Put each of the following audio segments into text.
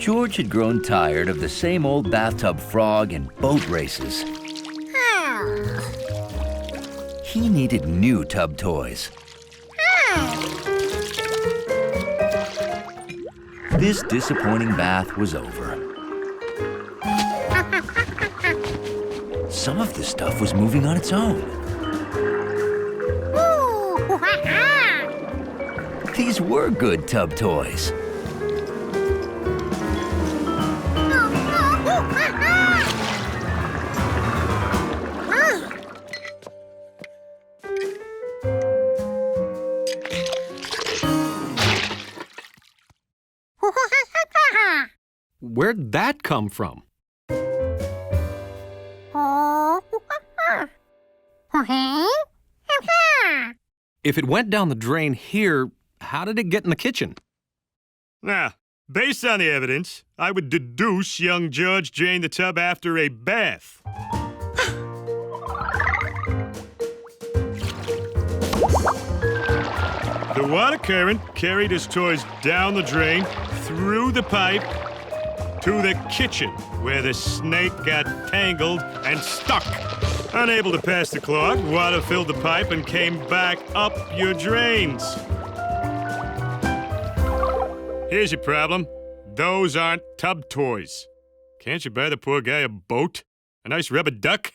George had grown tired of the same old bathtub frog and boat races. He needed new tub toys. This disappointing bath was over. Some of the stuff was moving on its own. These were good tub toys. Where'd that come from? If it went down the drain here, how did it get in the kitchen? Now, based on the evidence, I would deduce young George drained the tub after a bath. The water current carried his toys down the drain, through the pipe, to the kitchen, where the snake got tangled and stuck. Unable to pass the clog, water filled the pipe and came back up your drains. Here's your problem. Those aren't tub toys. Can't you buy the poor guy a boat? A nice rubber duck?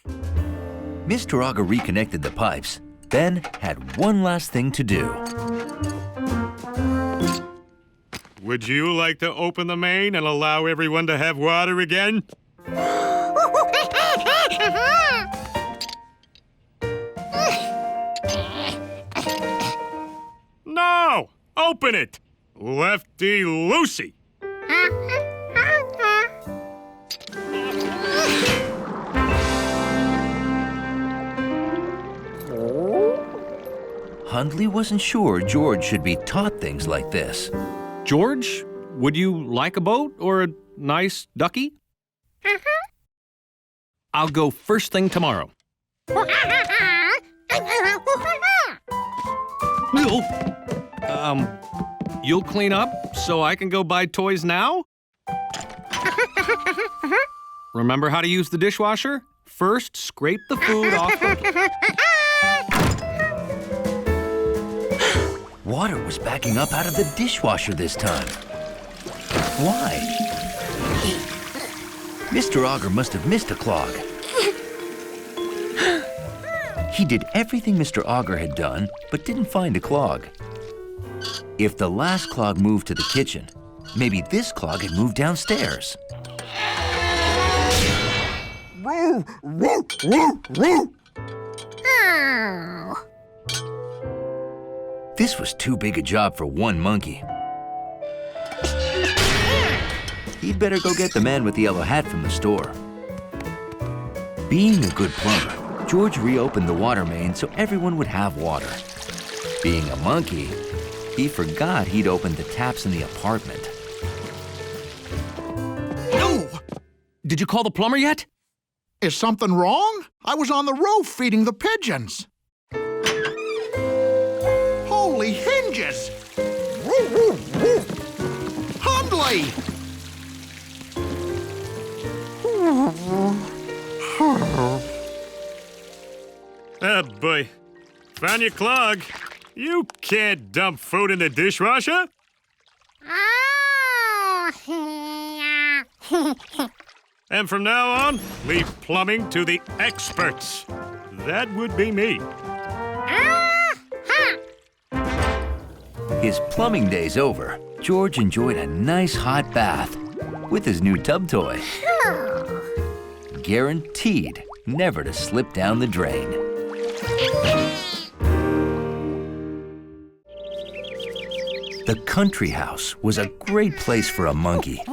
Mr. Auger reconnected the pipes, then had one last thing to do. Would you like to open the main and allow everyone to have water again? No! Open it! Lefty Lucy! Hundley wasn't sure George should be taught things like this. George, would you like a boat or a nice ducky? I'll go first thing tomorrow. You'll clean up so I can go buy toys now? Remember how to use the dishwasher? First, scrape the food off the... Water was backing up out of the dishwasher this time. Why? Mr. Auger must have missed a clog. He did everything Mr. Auger had done, but didn't find a clog. If the last clog moved to the kitchen, maybe this clog had moved downstairs. This was too big a job for one monkey. He'd better go get the man with the yellow hat from the store. Being a good plumber, George reopened the water main so everyone would have water. Being a monkey, he forgot he'd opened the taps in the apartment. No! Did you call the plumber yet? Is something wrong? I was on the roof feeding the pigeons. Holy hinges! Hundley! Oh, boy. Found your clog. You can't dump food in the dishwasher. And from now on, leave plumbing to the experts. That would be me. His plumbing day's over. George enjoyed a nice hot bath with his new tub toy. Guaranteed never to slip down the drain. The country house was a great place for a monkey.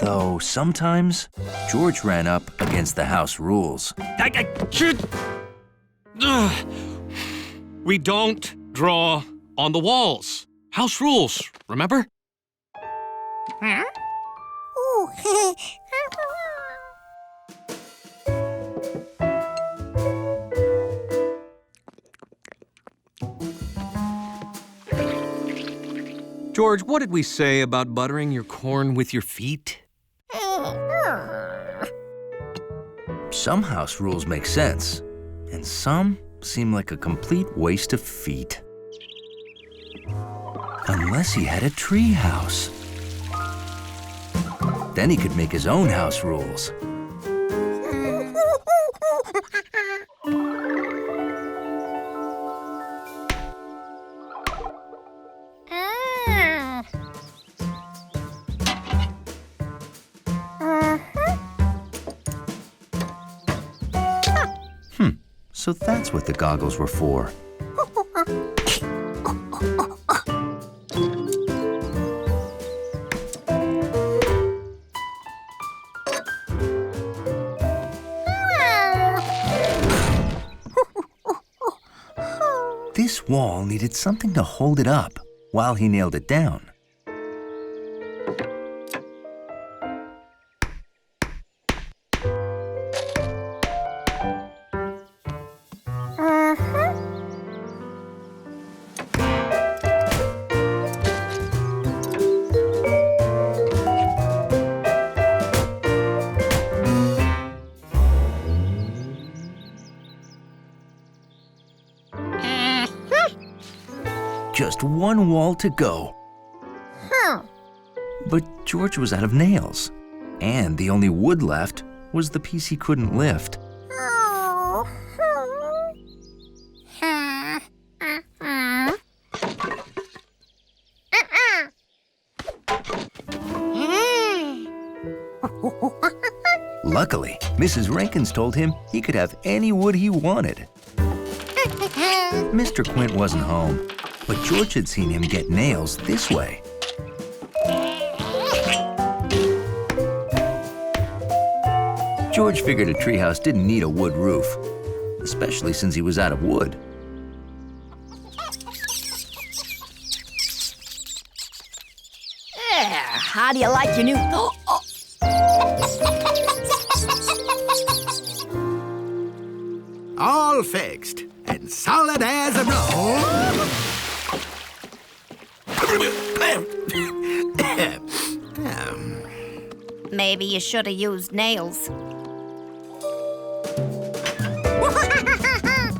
Though sometimes, George ran up against the house rules. We don't draw on the walls. House rules, remember? George, what did we say about buttering your corn with your feet? Some house rules make sense, and some seem like a complete waste of feet. Unless he had a tree house. Then he could make his own house rules. So that's what the goggles were for. This wall needed something to hold it up while he nailed it down. Just one wall to go. But George was out of nails, and the only wood left was the piece he couldn't lift. Luckily, Mrs. Rankins told him he could have any wood he wanted. Mr. Quint wasn't home, but George had seen him get nails this way. George figured a treehouse didn't need a wood roof, especially since he was out of wood. How do you like your new... All fixed and solid as a roll. Maybe you should have used nails.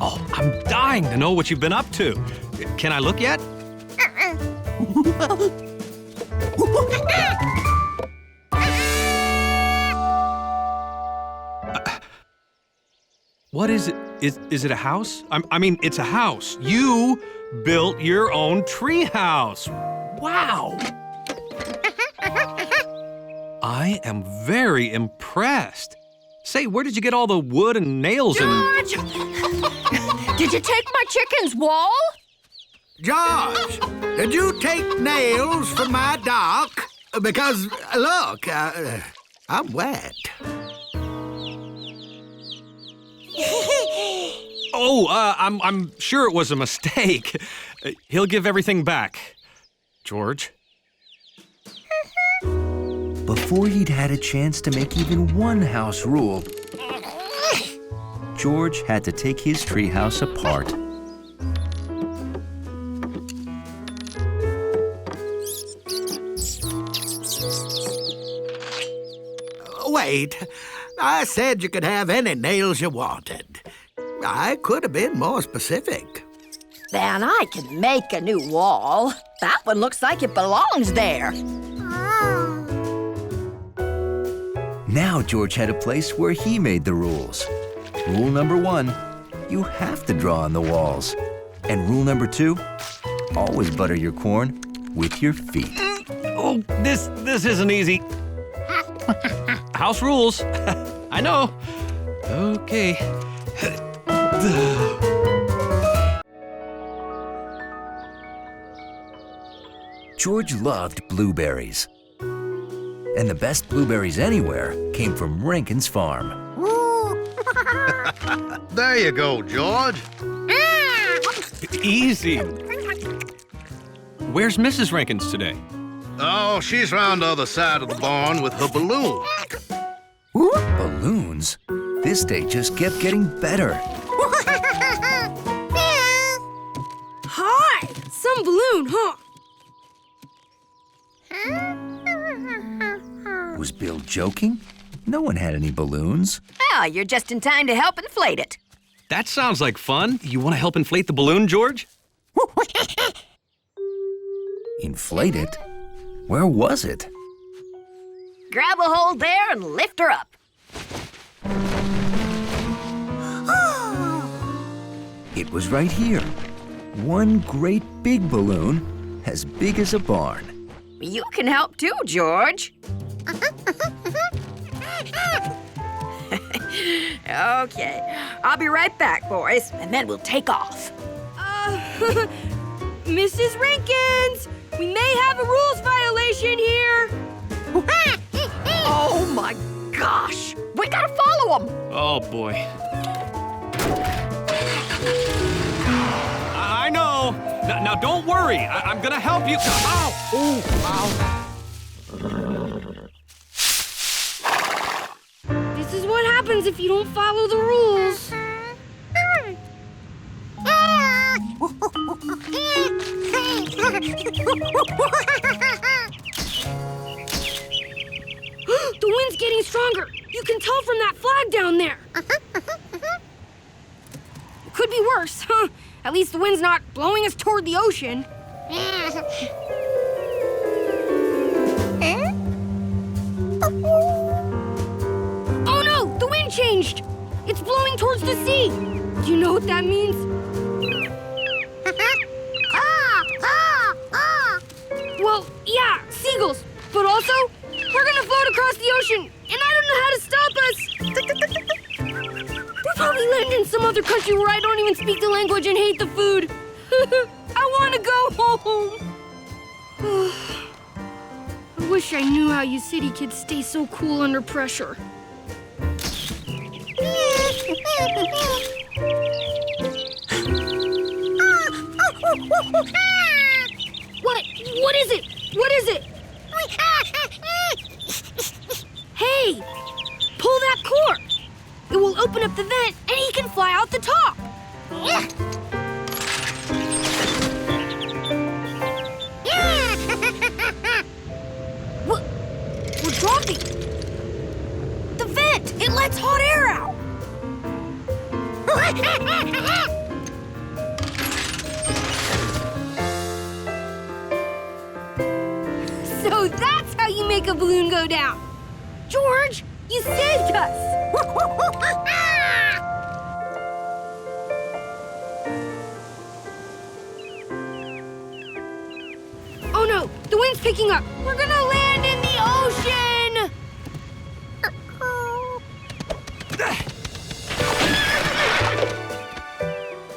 Oh, I'm dying to know what you've been up to. Can I look yet? What is it? Is it a house? I mean, it's a house. You built your own tree house. Wow. I am very impressed. Say, where did you get all the wood and nails George! Did you take my chicken's wall? George, did you take nails from my dock? Because, look, I'm wet. Oh, I'm sure it was a mistake. He'll give everything back. George? Before he'd had a chance to make even one house rule, George had to take his treehouse apart. Wait, I said you could have any nails you wanted. I could have been more specific. Then I can make a new wall. That one looks like it belongs there. Now George had a place where he made the rules. Rule number 1, you have to draw on the walls. And rule number 2, always butter your corn with your feet. Oh, this isn't easy. House rules. I know. Okay. George loved blueberries. And the best blueberries anywhere came from Rankin's farm. There you go, George. Easy. Where's Mrs. Rankins today? Oh, she's round the other side of the barn with her balloon. Balloons? This day just kept getting better. Hi! Some balloon, huh? Was Bill joking? No one had any balloons. Ah, you're just in time to help inflate it. That sounds like fun. You want to help inflate the balloon, George? Inflate it? Where was it? Grab a hold there and lift her up. It was right here. One great big balloon, as big as a barn. You can help too, George. Okay, I'll be right back, boys, and then we'll take off. Mrs. Rinkins, we may have a rules violation here. Oh my gosh, we gotta follow them. Oh, boy. I know. Now, don't worry. I'm gonna help you. Ow! This is what happens if you don't follow the rules. The wind's getting stronger. You can tell from that flag down there. It could be worse, huh? At least the wind's not blowing us toward the ocean. Oh no! The wind changed! It's blowing towards the sea. Do you know what that means? Well, yeah, seagulls. But also, we're gonna float across the ocean, and I don't know how to stop us. We'll probably land in some other country where I don't even speak the language and hate the food. I wanna go home. I wish I knew how you city kids stay so cool under pressure. What is it? What is it? Hey! Pull that cord! It will open up the vent and he can fly out the top! We're dropping! The vent! It lets hot air out! So that's how you make a balloon go down! George, you saved us! Oh no, the wind's picking up! We're gonna land in the ocean!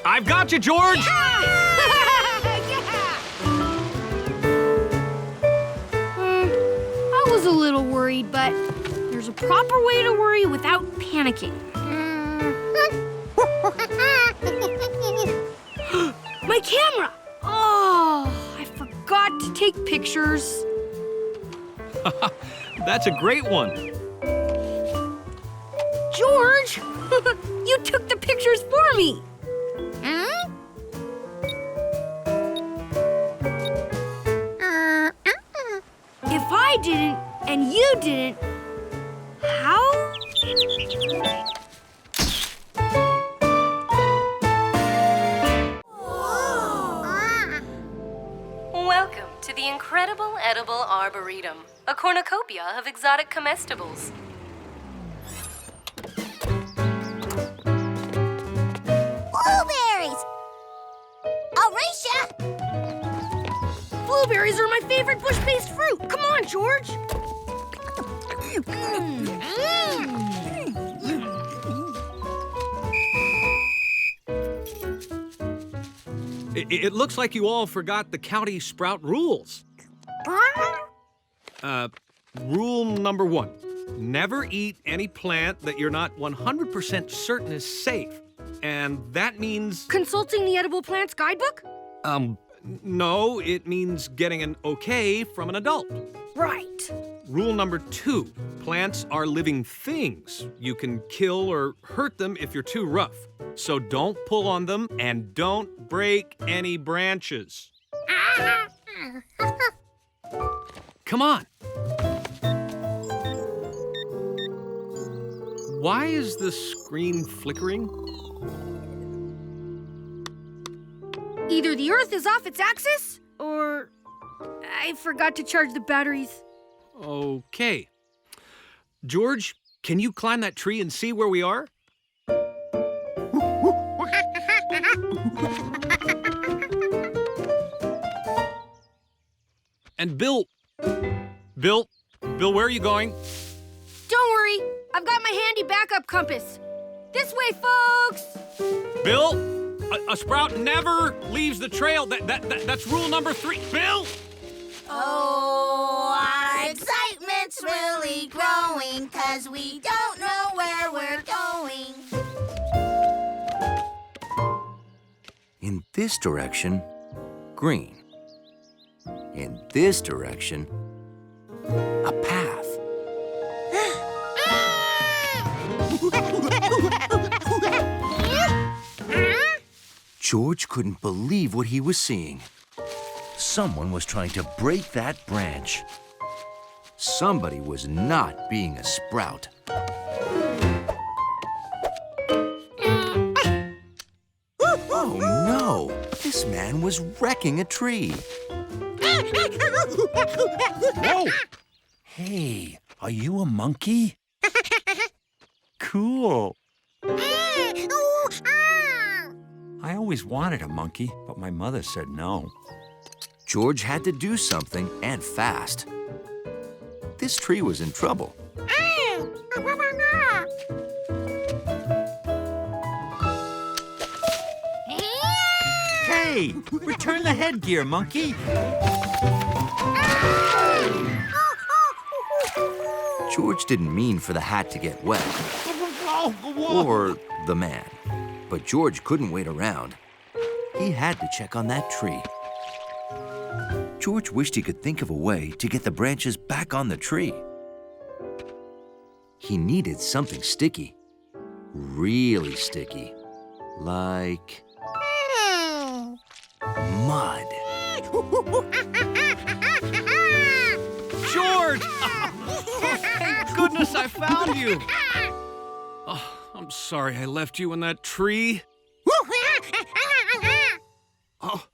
I've got you, George! I was a little worried, but there's a proper way to worry without panicking. My camera! Oh, I forgot to take pictures. That's a great one. George, you took the pictures for me. If I didn't and you didn't, how? Welcome to the incredible edible Arboretum, a cornucopia of exotic comestibles. Blueberries! Alicia! Blueberries are my favorite bush-based fruit. Come on, George. It looks like you all forgot the county sprout rules. Rule number 1. Never eat any plant that you're not 100% certain is safe. And that means... Consulting the Edible Plants Guidebook? No, it means getting an okay from an adult. Right. Rule number 2. Plants are living things. You can kill or hurt them if you're too rough. So don't pull on them and don't break any branches. come on. Why is the screen flickering? Either the Earth is off its axis, or I forgot to charge the batteries. Okay. George, can you climb that tree and see where we are? And Bill, where are you going? Don't worry, I've got my handy backup compass. This way, folks! Bill, a sprout never leaves the trail. That's rule number 3. Bill! Oh, our excitement's really growing, 'cause we don't know where we're going. In this direction, green. In this direction, a path. George couldn't believe what he was seeing. Someone was trying to break that branch. Somebody was not being a sprout. Oh no! This man was wrecking a tree. Whoa! Hey, are you a monkey? Cool. I always wanted a monkey, but my mother said no. George had to do something, and fast. This tree was in trouble. Hey, return the headgear, monkey. George didn't mean for the hat to get wet. Or the man. But George couldn't wait around. He had to check on that tree. George wished he could think of a way to get the branches back on the tree. He needed something sticky. Really sticky. Like mud. George! Thank goodness I found you. Oh, I'm sorry I left you in that tree. Oh,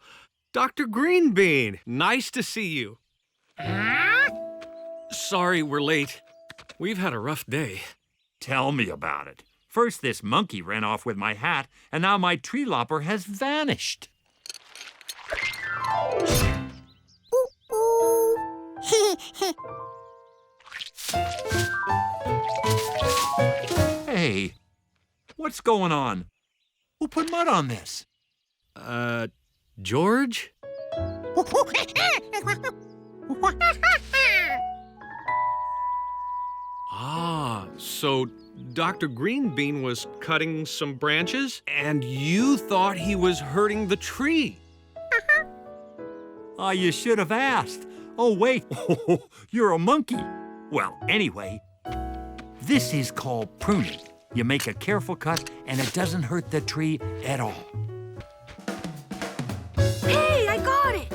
Dr. Greenbean, nice to see you. Sorry we're late. We've had a rough day. Tell me about it. First this monkey ran off with my hat, and now my tree lopper has vanished. Hey, what's going on? Who put mud on this? George? Ah, so Dr. Greenbean was cutting some branches, and you thought he was hurting the tree. Ah, you should have asked. Oh, wait, you're a monkey. Well, anyway, this is called pruning. You make a careful cut, and it doesn't hurt the tree at all. Hey, I got it!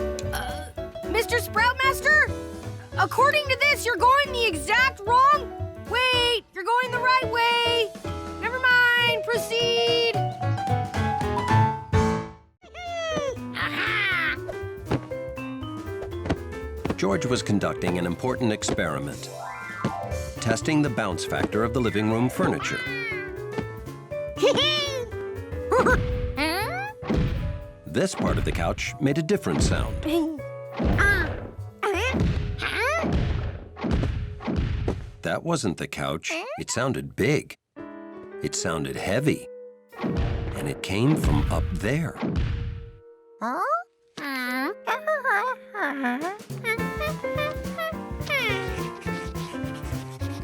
Mr. Sproutmaster? According to this, you're going the exact wrong... Wait, you're going the right way. Never mind, proceed. George was conducting an important experiment, testing the bounce factor of the living room furniture. This part of the couch made a different sound. That wasn't the couch. It sounded big. It sounded heavy. And it came from up there.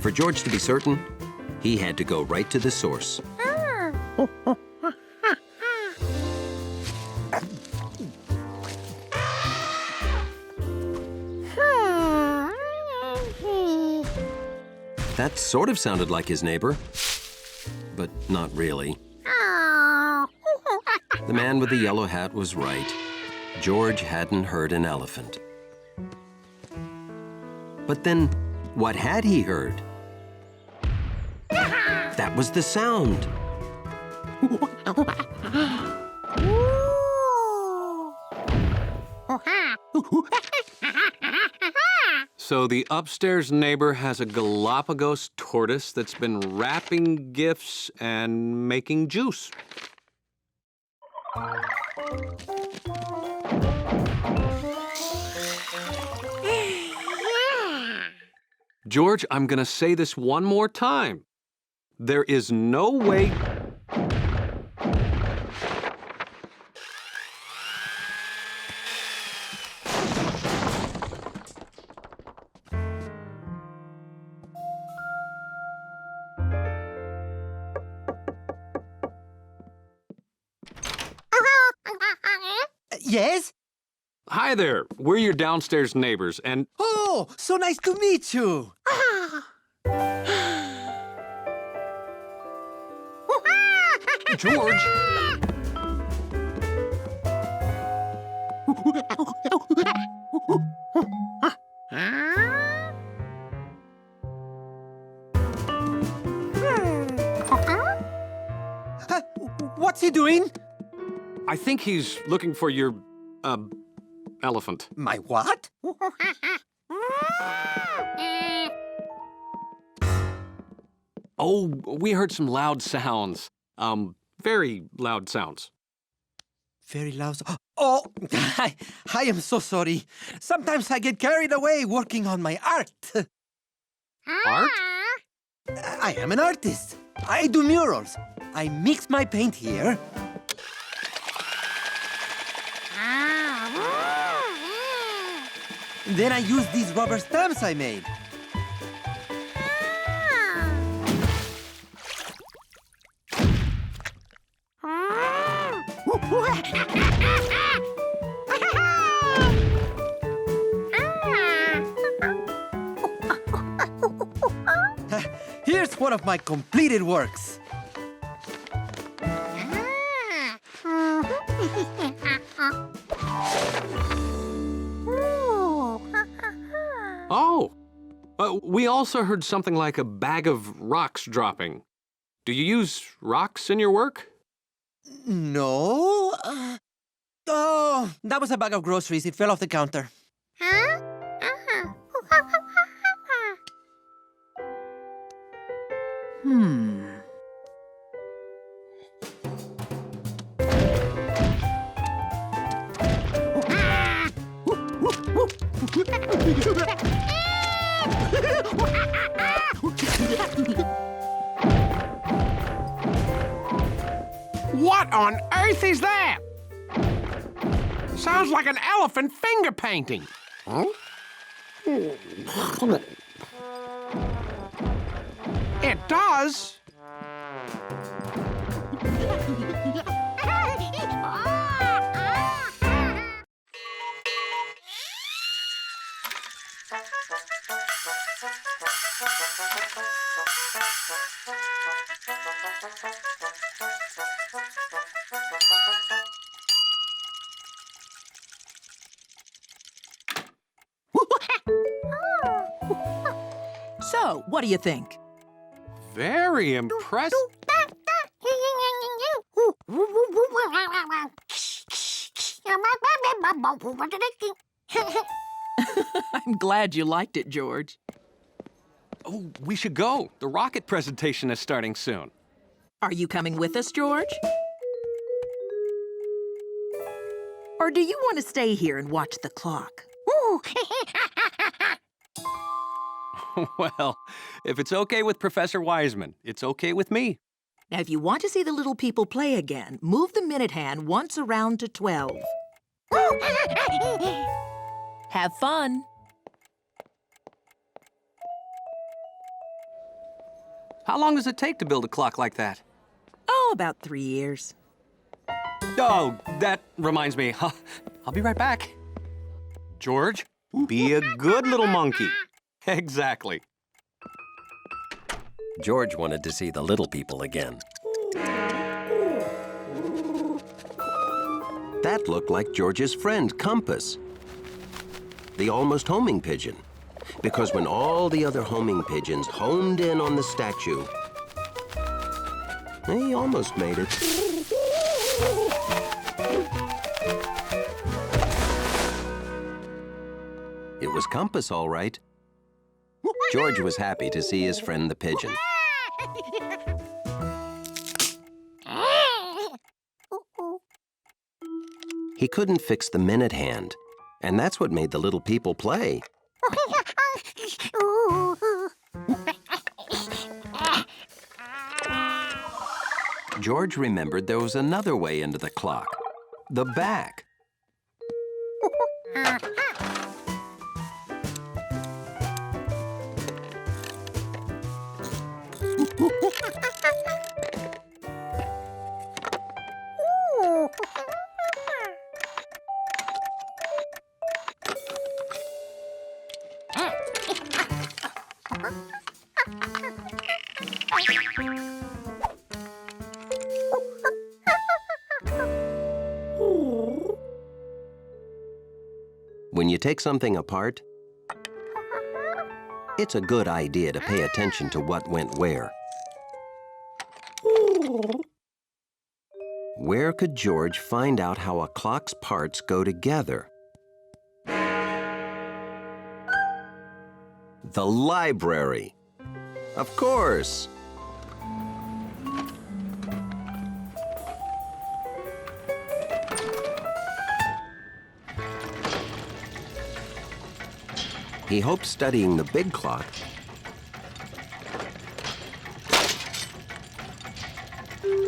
For George to be certain, he had to go right to the source. That sort of sounded like his neighbor, but not really. The man with the yellow hat was right. George hadn't heard an elephant. But then, what had he heard? That was the sound. So the upstairs neighbor has a Galapagos tortoise that's been wrapping gifts and making juice. George, I'm gonna say this one more time. There is no way... Yes? Hi there. We're your downstairs neighbors, and... Oh, so nice to meet you. George! What's he doing? I think he's looking for your, elephant. My what? Oh, we heard some loud sounds. Very loud sounds. Very loud. Oh, I am so sorry. Sometimes I get carried away working on my art. Art? I am an artist. I do murals. I mix my paint here. Then I use these rubber stamps I made. Here's one of my completed works. Oh! We also heard something like a bag of rocks dropping. Do you use rocks in your work? No. Oh, that was a bag of groceries. It fell off the counter. What on earth is that? Sounds like an elephant finger painting. Huh? It does. So, what do you think? Very impressive. I'm glad you liked it, George. Oh, we should go. The rocket presentation is starting soon. Are you coming with us, George? Or do you want to stay here and watch the clock? Well, if it's okay with Professor Wiseman, it's okay with me. Now, if you want to see the little people play again, move the minute hand once around to 12. Have fun. How long does it take to build a clock like that? Oh, about 3 years. Oh, that reminds me. I'll be right back. George, be a good little monkey. Exactly. George wanted to see the little people again. That looked like George's friend, Compass, the almost homing pigeon. because when all the other homing pigeons homed in on the statue, he almost made it. It was Compass, all right. George was happy to see his friend the pigeon. He couldn't fix the minute hand, and that's what made the little people play. George remembered there was another way into the clock, the back. When you take something apart, it's a good idea to pay attention to what went where. Where could George find out how a clock's parts go together? The library. Of course. He hoped studying the big clock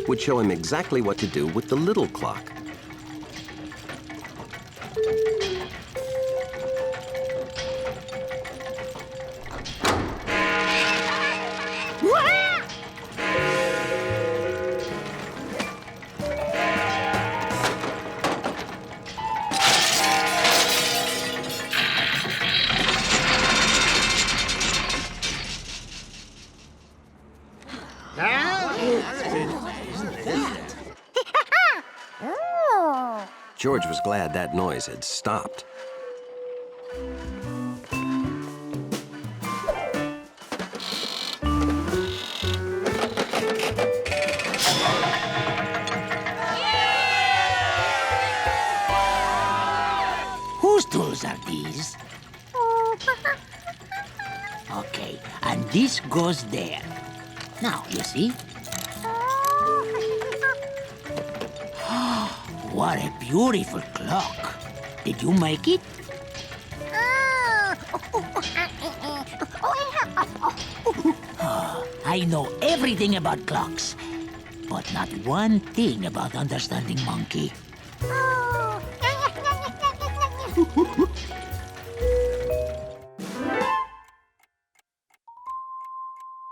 would show him exactly what to do with the little clock. George was glad that noise had stopped. Whose tools are these? Okay, and this goes there. Now, you see? What a beautiful clock. Did you make it? I know everything about clocks, but not one thing about understanding monkey.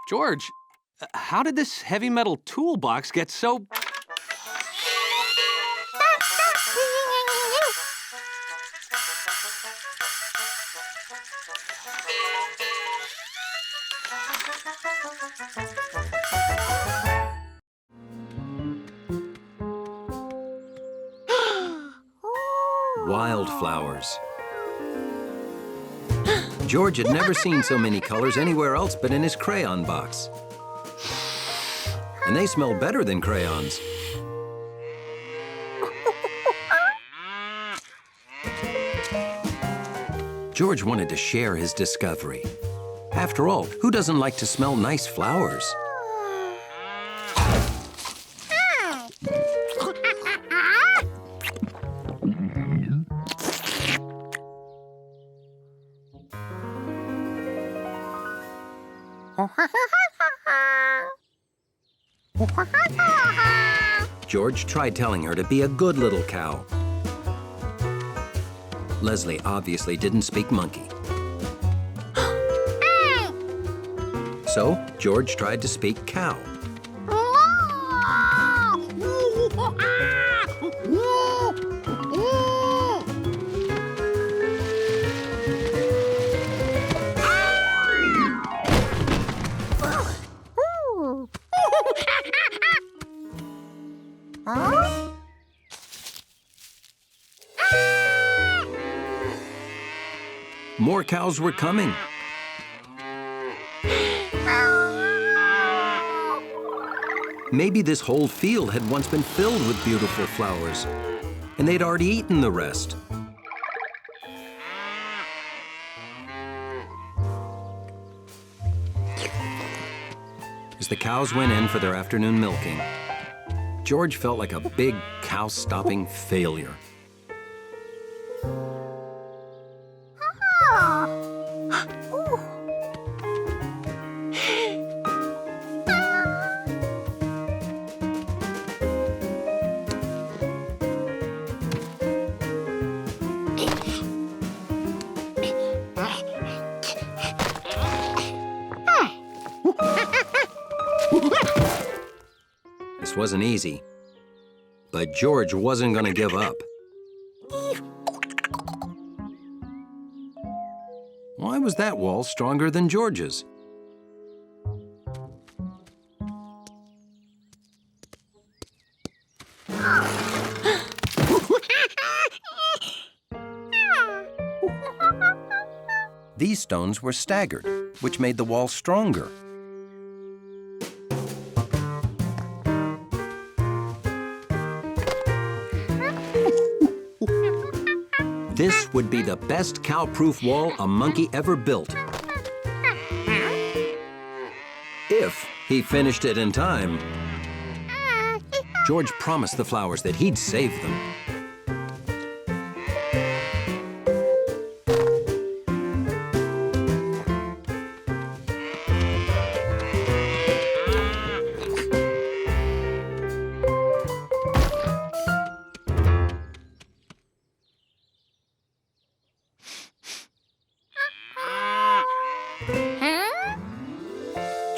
George, how did this heavy metal toolbox get so... Wildflowers. George had never seen so many colors anywhere else but in his crayon box. And they smell better than crayons. George wanted to share his discovery. After all, who doesn't like to smell nice flowers? George tried telling her to be a good little cow. Leslie obviously didn't speak monkey. So George tried to speak cow. More cows were coming. Maybe this whole field had once been filled with beautiful flowers, and they'd already eaten the rest. As the cows went in for their afternoon milking, George felt like a big cow-stopping failure. This wasn't easy, but George wasn't going to give up. Why was that wall stronger than George's? These stones were staggered, which made the wall stronger. This would be the best cow-proof wall a monkey ever built. If he finished it in time. George promised the flowers that he'd save them.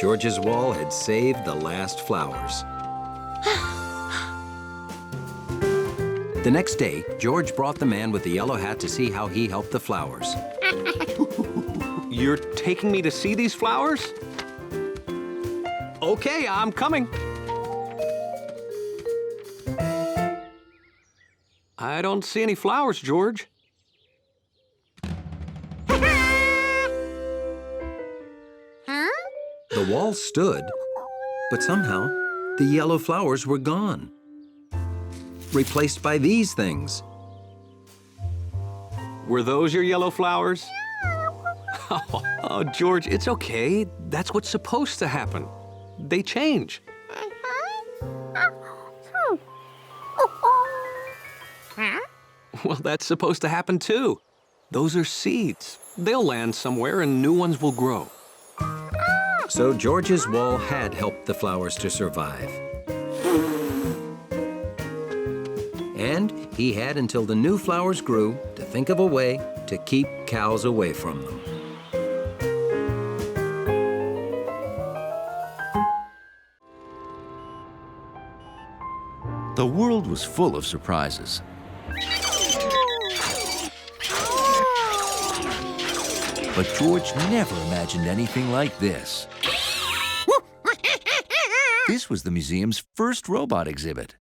George's wall had saved the last flowers. The next day, George brought the man with the yellow hat to see how he helped the flowers. You're taking me to see these flowers? Okay, I'm coming. I don't see any flowers, George. The wall stood, but somehow the yellow flowers were gone, replaced by these things. Were those your yellow flowers? Oh, George, it's okay. That's what's supposed to happen. They change. Well, that's supposed to happen too. Those are seeds. They'll land somewhere and new ones will grow. So George's wall had helped the flowers to survive. And he had until the new flowers grew to think of a way to keep cows away from them. The world was full of surprises. But George never imagined anything like this. This was the museum's first robot exhibit.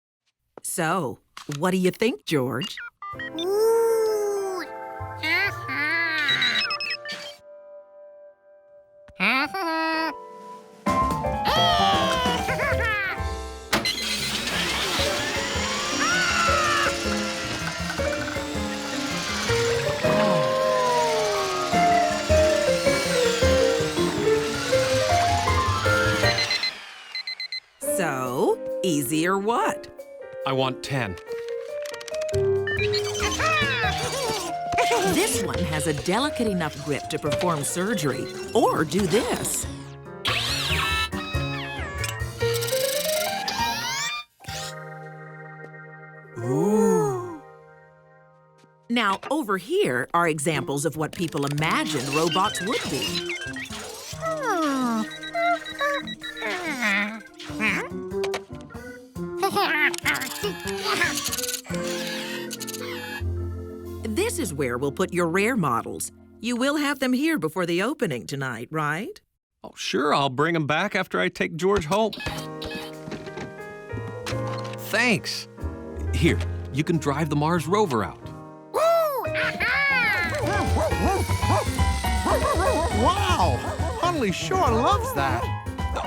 So, what do you think, George? So, easy or what? I want 10. This one has a delicate enough grip to perform surgery or do this. Ooh. Now, over here are examples of what people imagined robots would be. This is where we'll put your rare models. You will have them here before the opening tonight, right? Oh, sure, I'll bring them back after I take George home. Thanks. Here, you can drive the Mars rover out. Wow! Hunley sure loves that.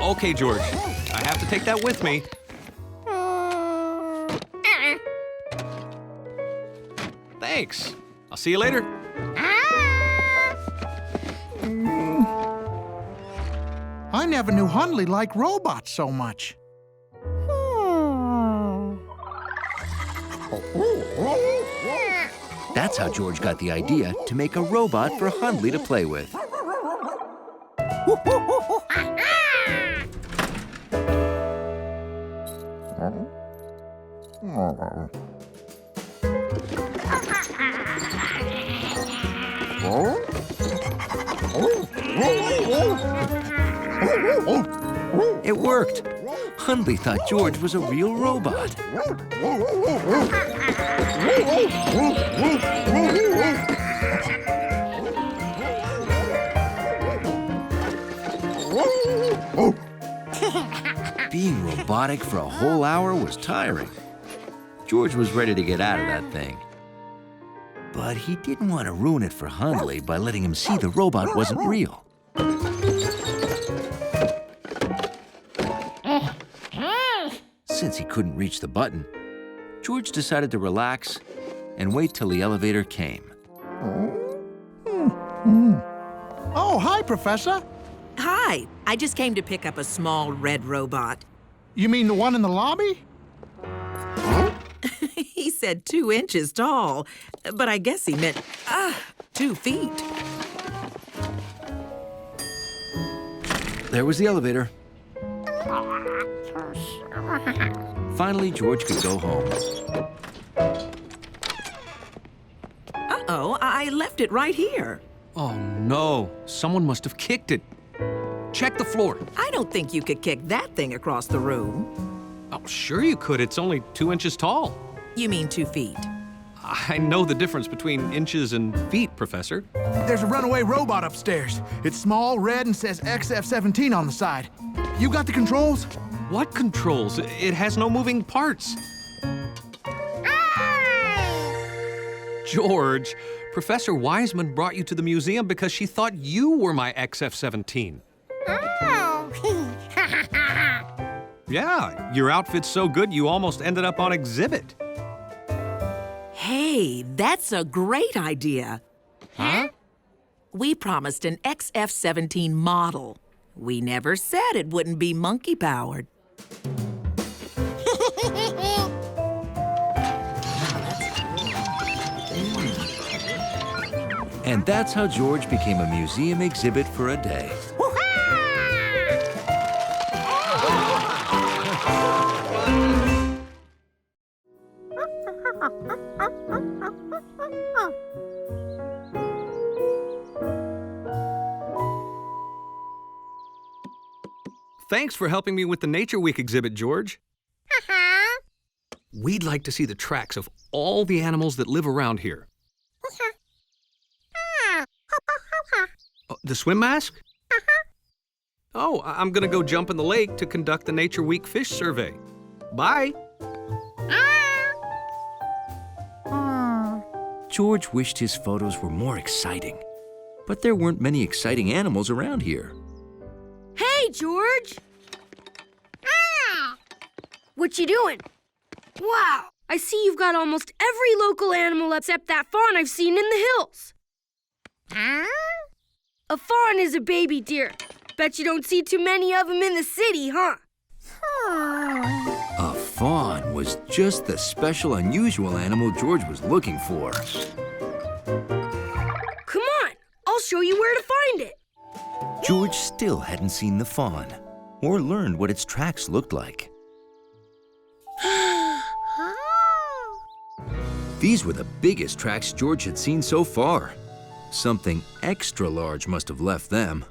Okay, George, I have to take that with me. Thanks. I'll see you later. I never knew Hundley liked robots so much. That's how George got the idea to make a robot for Hundley to play with. It worked. Hundley thought George was a real robot. Being robotic for a whole hour was tiring. George was ready to get out of that thing. But he didn't want to ruin it for Hundley by letting him see the robot wasn't real. Since he couldn't reach the button, George decided to relax and wait till the elevator came. Oh, hi, Professor. Hi. I just came to pick up a small red robot. You mean the one in the lobby? He said 2 inches tall, but I guess he meant 2 feet. There was the elevator. Finally, George could go home. Uh-oh, I left it right here. Oh, no. Someone must have kicked it. Check the floor. I don't think you could kick that thing across the room. Oh, sure you could. It's only 2 inches tall. You mean 2 feet? I know the difference between inches and feet, Professor. There's a runaway robot upstairs. It's small, red, and says XF-17 on the side. You got the controls? What controls? It has no moving parts. George, Professor Wiseman brought you to the museum because she thought you were my XF-17. Yeah, your outfit's so good you almost ended up on exhibit. Hey, that's a great idea. Huh? We promised an XF-17 model. We never said it wouldn't be monkey-powered. And that's how George became a museum exhibit for a day. Thanks for helping me with the Nature Week exhibit, George. We'd like to see the tracks of all the animals that live around here. The swim mask? Oh, I'm gonna go jump in the lake to conduct the Nature Week fish survey. Bye. George wished his photos were more exciting, but there weren't many exciting animals around here. Hey, George! What you doing? Wow, I see you've got almost every local animal except that fawn I've seen in the hills. A fawn is a baby deer. Bet you don't see too many of them in the city, huh? A fawn was just the special, unusual animal George was looking for. Come on, I'll show you where to find it. George still hadn't seen the fawn or learned what its tracks looked like. These were the biggest tracks George had seen so far. Something extra large must have left them.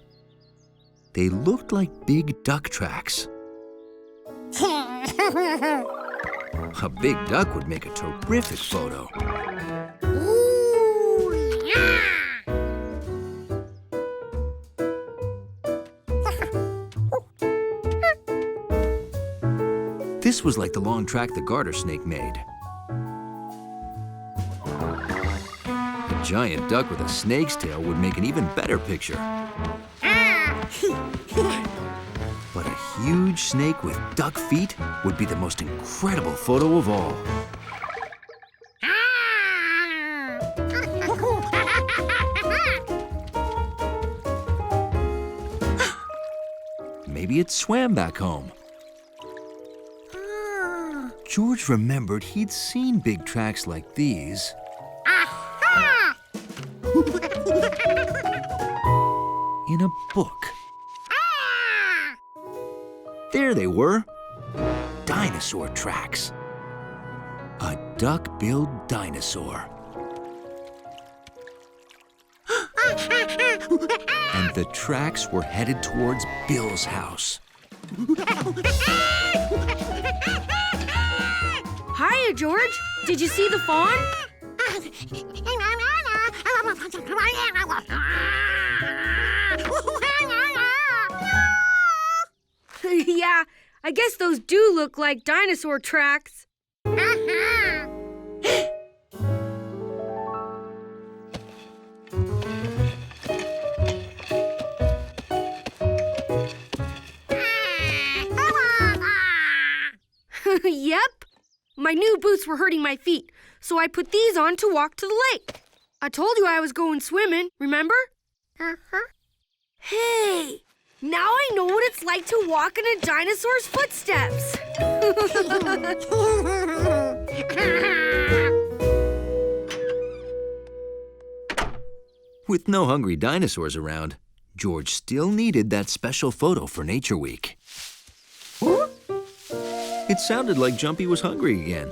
They looked like big duck tracks. A big duck would make a terrific photo. This was like the long track the garter snake made. A giant duck with a snake's tail would make an even better picture. But a huge snake with duck feet would be the most incredible photo of all. maybe it swam back home. George remembered he'd seen big tracks like these in a book. There they were, dinosaur tracks. A duck-billed dinosaur. And the tracks were headed towards Bill's house. Hiya, George. Did you see the fawn? Yeah, I guess those do look like dinosaur tracks. Yep. My new boots were hurting my feet, so I put these on to walk to the lake. I told you I was going swimming, remember? Hey, now I know what it's like to walk in a dinosaur's footsteps. With no hungry dinosaurs around, George still needed that special photo for Nature Week. It sounded like Jumpy was hungry again.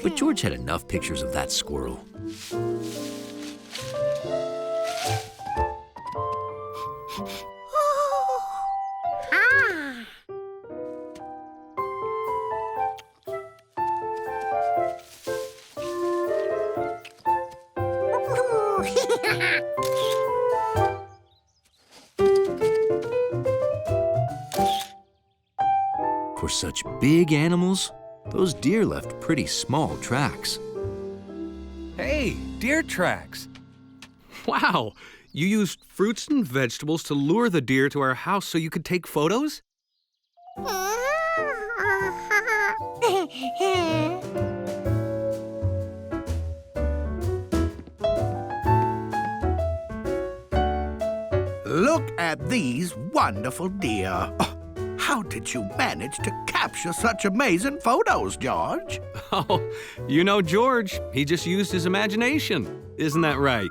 But George had enough pictures of that squirrel. For such big animals, those deer left pretty small tracks. Hey, deer tracks. Wow, you used fruits and vegetables to lure the deer to our house so you could take photos? Look at these wonderful deer. Oh, how did you manage to capture such amazing photos, George? Oh, you know George. He just used his imagination. Isn't that right?